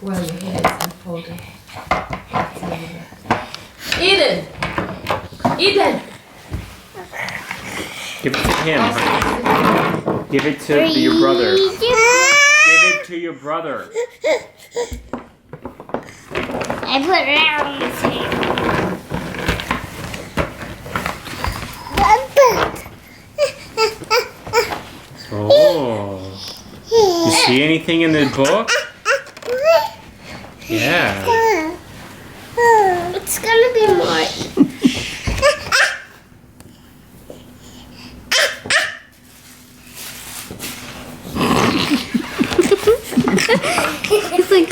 Well, your hair is unfolded. Eden! Eden! Give it to him. Give it to your brother. Give it to your brother. I put it on his hand. Oh. You see anything in the book? Yeah. It's gonna be more. It's like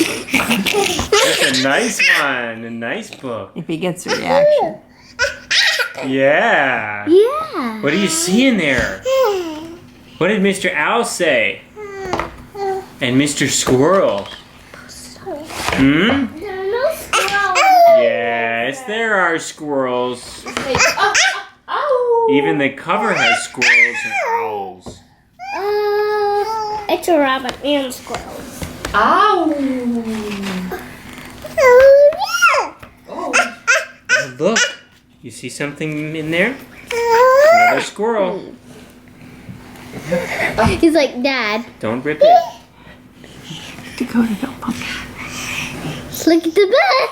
That's a nice one. A nice book. If he gets a reaction. Yeah. yeah. What do you see in there? What did Mr. Owl say? And Mr. Squirrel? Hmm? There are no squirrels. Yes, there are squirrels. Oh! Even the cover has squirrels and owls. It's a rabbit and squirrels. Ow! Oh, Oh! Oh, look. You see something in there? Another squirrel. yeah. He's like, Dad, Don't rip it. Dakota, don't pump. look at the back.